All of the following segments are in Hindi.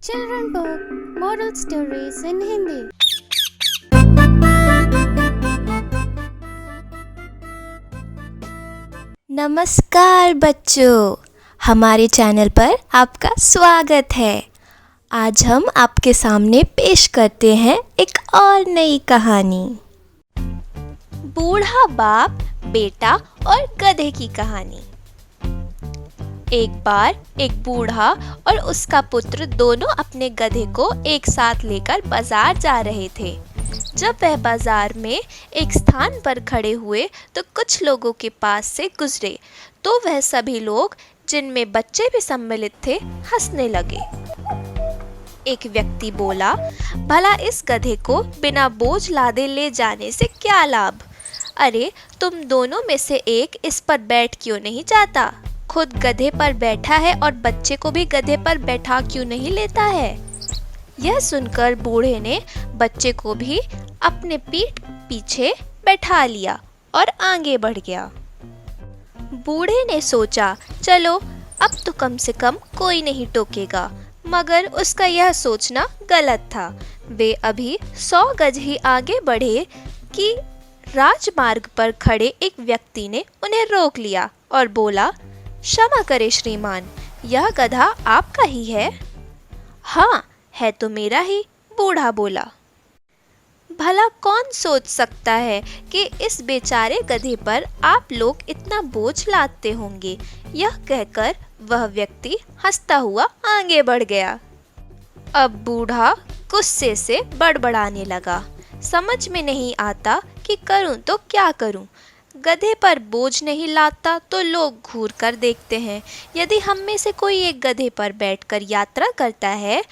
Children book Moral Stories in Hindi. नमस्कार बच्चों, हमारे चैनल पर आपका स्वागत है। आज हम आपके सामने पेश करते हैं एक और नई कहानी। बूढ़ा बाप, बेटा और गधे की कहानी। एक बार एक बूढ़ा और उसका पुत्र दोनों अपने गधे को एक साथ लेकर बाजार जा रहे थे। जब वह बाजार में एक स्थान पर खड़े हुए तो कुछ लोगों के पास से गुजरे, तो वह सभी लोग, जिनमें बच्चे भी सम्मिलित थे, हंसने लगे। एक व्यक्ति बोला, भला इस गधे को बिना बोझ लादे ले जाने से क्या लाभ? अरे, तुम दोनों में से एक इस पर बैठ क्यों नहीं जाता? खुद गधे पर बैठा है और बच्चे को भी गधे पर बैठा क्यों नहीं लेता है? यह सुनकर बूढ़े ने बच्चे को भी अपने पीठ पीछे बैठा लिया और आगे बढ़ गया। बूढ़े ने सोचा, चलो अब तो कम से कम कोई नहीं टोकेगा, मगर उसका यह सोचना गलत था। वे अभी 100 गज ही आगे बढ़े कि राजमार्ग पर खड़े एक व्यक्ति ने उन्हें रोक लिया और बोला, क्षमा करें श्रीमान, यह गधा आपका ही है? हाँ, है तो मेरा ही, बूढ़ा बोला। भला कौन सोच सकता है कि इस बेचारे गधे पर आप लोग इतना बोझ लादते होंगे? यह कहकर वह व्यक्ति हंसता हुआ आगे बढ़ गया। अब बूढ़ा गुस्से से बड़बड़ाने लगा। समझ में नहीं आता कि करूं तो क्या करूं। गधे पर बोझ नहीं लादता तो लोग घूर कर देखते हैं। यदि हम में से कोई एक गधे पर बैठकर यात्रा करता है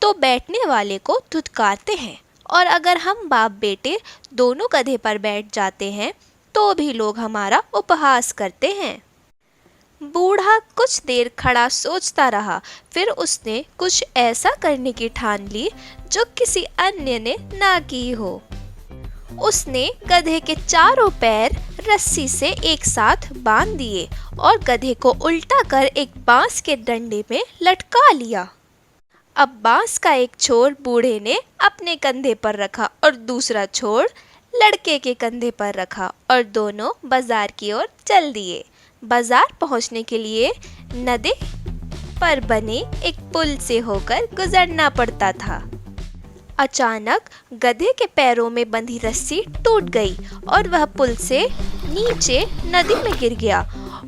तो बैठने वाले को धुतकारते हैं, और अगर हम बाप बेटे दोनों गधे पर बैठ जाते हैं तो भी लोग हमारा उपहास करते हैं। बूढ़ा कुछ देर खड़ा सोचता रहा, फिर उसने कुछ ऐसा करने की ठान ली जो किसी अन्य ने ना की हो। उसने गधे के चारों पैर रस्सी से एक साथ बांध दिए और गधे को उल्टा कर एक बांस के डंडे में लटका लिया। अब बांस का एक छोर बूढ़े ने अपने कंधे पर रखा और दूसरा छोर लड़के के कंधे पर रखा और दोनों बाजार की ओर चल दिए। बाजार पहुंचने के लिए नदी पर बने एक पुल से होकर गुजरना पड़ता था। अचानक गधे के पैरों में बंधी रस्सी टूट गई और वह पुल से नीचे नदी में गिर गया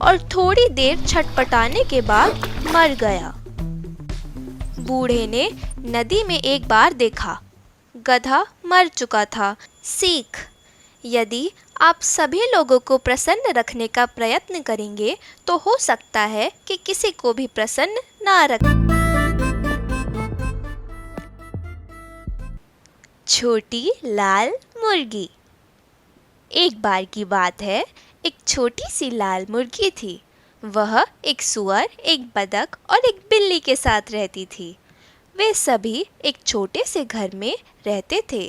और थोड़ी देर छटपटाने के बाद मर गया। बूढ़े ने नदी में एक बार देखा, गधा मर चुका था। सीख: यदि आप सभी लोगों को प्रसन्न रखने का प्रयत्न करेंगे तो हो सकता है कि किसी को भी प्रसन्न ना रखें। छोटी लाल मुर्गी। एक बार की बात है, एक छोटी सी लाल मुर्गी थी। वह एक सूअर, एक बतख और एक बिल्ली के साथ रहती थी। वे सभी एक छोटे से घर में रहते थे,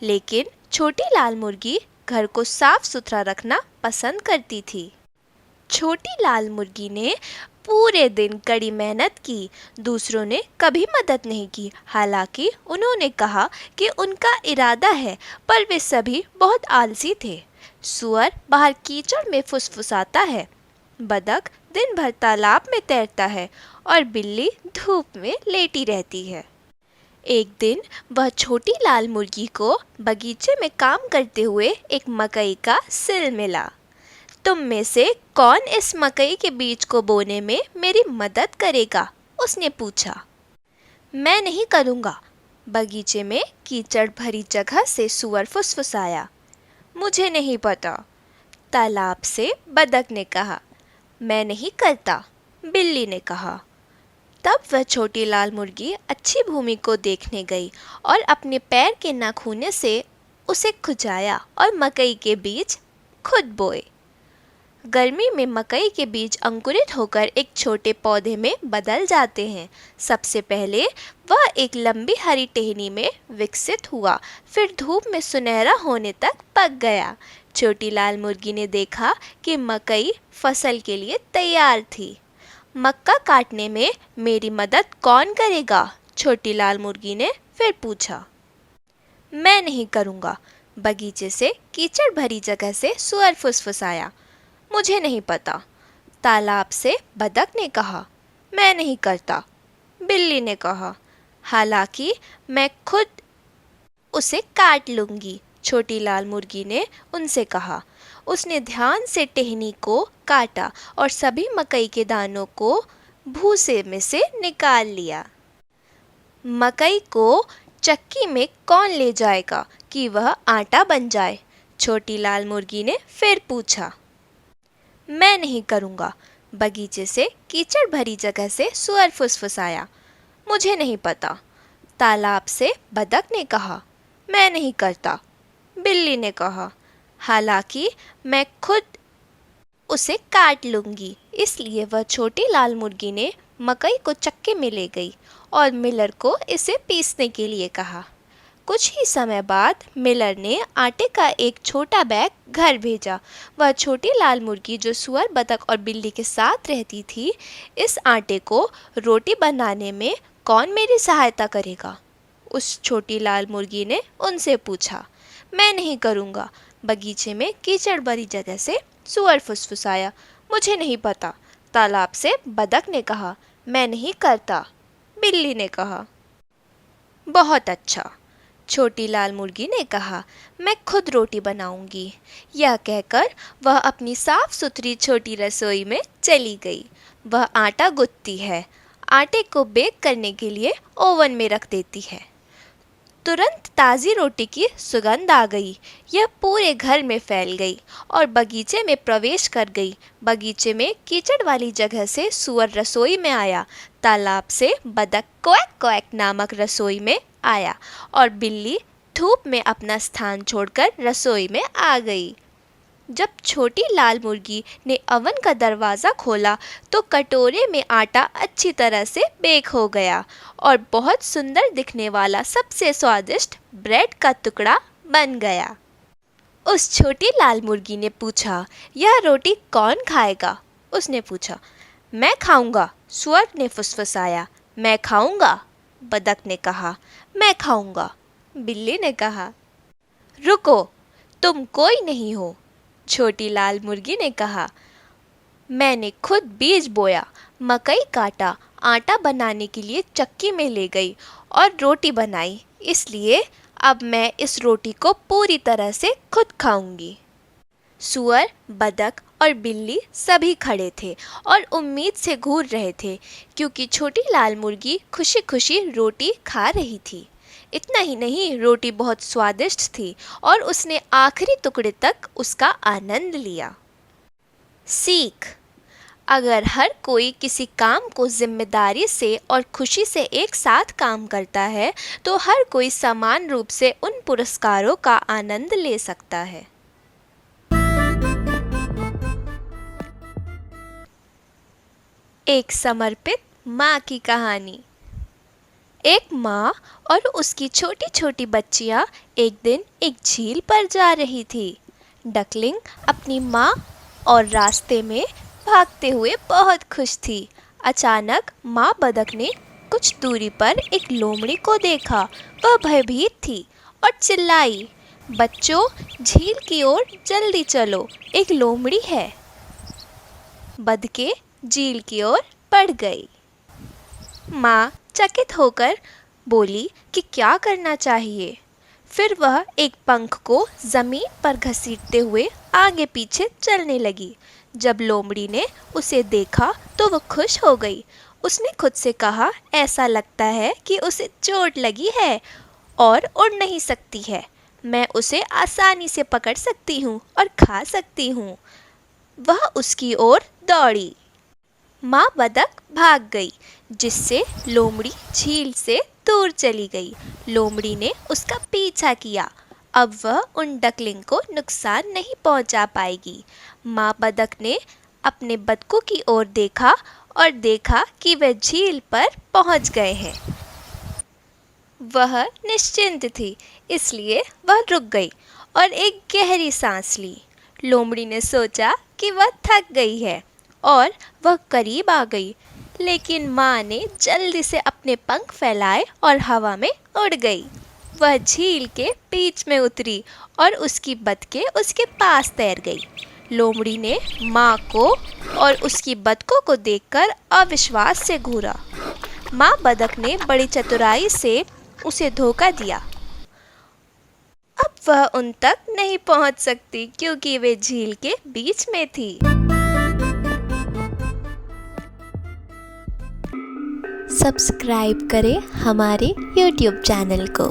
लेकिन छोटी लाल मुर्गी घर को साफ सुथरा रखना पसंद करती थी। छोटी लाल मुर्गी ने पूरे दिन कड़ी मेहनत की। दूसरों ने कभी मदद नहीं की, हालांकि उन्होंने कहा कि उनका इरादा है, पर वे सभी बहुत आलसी थे। सूअर बाहर कीचड़ में फुसफुसाता है, बतख दिन भर तालाब में तैरता है और बिल्ली धूप में लेटी रहती है। एक दिन वह छोटी लाल मुर्गी को बगीचे में काम करते हुए एक मकई का सिल मिला। तुम में से कौन इस मकई के बीज को बोने में मेरी मदद करेगा? उसने पूछा। मैं नहीं करूँगा, बगीचे में कीचड़ भरी जगह से सूअर फुसफुसाया। मुझे नहीं पता, तालाब से बतख ने कहा। मैं नहीं करता, बिल्ली ने कहा। तब वह छोटी लाल मुर्गी अच्छी भूमि को देखने गई और अपने पैर के नाखूने से उसे खुजाया और मकई के बीज खुद बोए। गर्मी में मकई के बीज अंकुरित होकर एक छोटे पौधे में बदल जाते हैं। सबसे पहले वह एक लंबी हरी टहनी में विकसित हुआ, फिर धूप में सुनहरा होने तक पक गया। छोटी लाल मुर्गी ने देखा कि मकई फसल के लिए तैयार थी। मक्का काटने में मेरी मदद कौन करेगा? छोटी लाल मुर्गी ने फिर पूछा। मैं नहीं करूँगा। बगीचे से कीचड़ भरी जगह से सुअर फुसफुसाया। मुझे नहीं पता। तालाब से बतख ने कहा। मैं नहीं करता। बिल्ली ने कहा। हालांकि मैं खुद उसे काट लूँगी, छोटी लाल मुर्गी ने उनसे कहा। उसने ध्यान से टहनी को काटा और सभी मकई के दानों को भूसे में से निकाल लिया। मकई को चक्की में कौन ले जाएगा कि वह आटा बन जाए? छोटी लाल मुर्गी ने फिर पूछा। मैं नहीं करूँगा। बगीचे से कीचड़ भरी जगह से सुअर फुसफुसाया। मुझे नहीं पता। तालाब से बतख ने कहा। मैं नहीं करता। बिल्ली ने कहा। हालांकि मैं खुद उसे काट लूँगी। इसलिए वह छोटी लाल मुर्गी ने मकई को चक्के में ले गई और मिलर को इसे पीसने के लिए कहा। कुछ ही समय बाद मिलर ने आटे का एक छोटा बैग घर भेजा। वह छोटी लाल मुर्गी जो सुअर, बतख और बिल्ली के साथ रहती थी, इस आटे को रोटी बनाने में कौन मेरी सहायता करेगा? उस छोटी लाल मुर्गी ने उनसे पूछा। मैं नहीं करूँगा। बगीचे में कीचड़ भरी जगह से सुअर फुसफुसाया। मुझे नहीं पता। तालाब से बतख ने कहा। मैं नहीं करता। बिल्ली ने कहा। बहुत अच्छा, छोटी लाल मुर्गी ने कहा। मैं खुद रोटी बनाऊंगी। यह कहकर वह अपनी साफ सुथरी छोटी रसोई में चली गई। वह आटा गूंथती है, आटे को बेक करने के लिए ओवन में रख देती है। तुरंत ताज़ी रोटी की सुगंध आ गई। यह पूरे घर में फैल गई और बगीचे में प्रवेश कर गई। बगीचे में कीचड़ वाली जगह से सुअर रसोई में आया। तालाब से बतख क्वैक क्वैक नामक रसोई में आया और बिल्ली धूप में अपना स्थान छोड़कर रसोई में आ गई। जब छोटी लाल मुर्गी ने अवन का दरवाज़ा खोला तो कटोरे में आटा अच्छी तरह से बेक हो गया और बहुत सुंदर दिखने वाला सबसे स्वादिष्ट ब्रेड का टुकड़ा बन गया। उस छोटी लाल मुर्गी ने पूछा, यह रोटी कौन खाएगा? उसने पूछा। मैं खाऊंगा, सुअर ने फुसफुसाया। मैं खाऊंगा, बतख ने कहा। मैं खाऊंगा, बिल्ली ने कहा। रुको, तुम कोई नहीं हो, छोटी लाल मुर्गी ने कहा। मैंने खुद बीज बोया, मकई काटा, आटा बनाने के लिए चक्की में ले गई और रोटी बनाई। इसलिए अब मैं इस रोटी को पूरी तरह से खुद खाऊंगी। सुअर, बतख और बिल्ली सभी खड़े थे और उम्मीद से घूर रहे थे क्योंकि छोटी लाल मुर्गी खुशी खुशी रोटी खा रही थी। इतना ही नहीं, रोटी बहुत स्वादिष्ट थी और उसने आखिरी टुकड़े तक उसका आनंद लिया। सीख: अगर हर कोई किसी काम को जिम्मेदारी से और खुशी से एक साथ काम करता है तो हर कोई समान रूप से उन पुरस्कारों का आनंद ले सकता है। एक समर्पित माँ की कहानी। एक माँ और उसकी छोटी छोटी बच्चियाँ एक दिन एक झील पर जा रही थी। डकलिंग अपनी माँ और रास्ते में भागते हुए बहुत खुश थी। अचानक माँ बतख ने कुछ दूरी पर एक लोमड़ी को देखा। वह भयभीत थी और चिल्लाई, बच्चों, झील की ओर जल्दी चलो, एक लोमड़ी है। बतखें झील की ओर बढ़ गई। माँ चकित होकर बोली कि क्या करना चाहिए। फिर वह एक पंख को जमीन पर घसीटते हुए आगे पीछे चलने लगी। जब लोमड़ी ने उसे देखा तो वह खुश हो गई। उसने खुद से कहा, ऐसा लगता है कि उसे चोट लगी है और उड़ नहीं सकती है। मैं उसे आसानी से पकड़ सकती हूँ और खा सकती हूँ। वह उसकी ओर दौड़ी। माँ बतख भाग गई, जिससे लोमड़ी झील से दूर चली गई। लोमड़ी ने उसका पीछा किया। अब वह उन डकलिंग को नुकसान नहीं पहुंचा पाएगी। माँ बतख ने अपने बतखों की ओर देखा और देखा कि वे झील पर पहुंच गए हैं। वह निश्चिंत थी, इसलिए वह रुक गई और एक गहरी सांस ली। लोमड़ी ने सोचा कि वह थक गई है और वह करीब आ गई, लेकिन माँ ने जल्दी से अपने पंख फैलाए और हवा में उड़ गई। वह झील के बीच में उतरी और उसकी बतखें उसके पास तैर गई। लोमड़ी ने माँ को और उसकी बतखों को देखकर अविश्वास से घूरा। माँ बतख ने बड़ी चतुराई से उसे धोखा दिया। अब वह उन तक नहीं पहुंच सकती क्योंकि वे झील के बीच में थी। सब्सक्राइब करें हमारे YouTube चैनल को।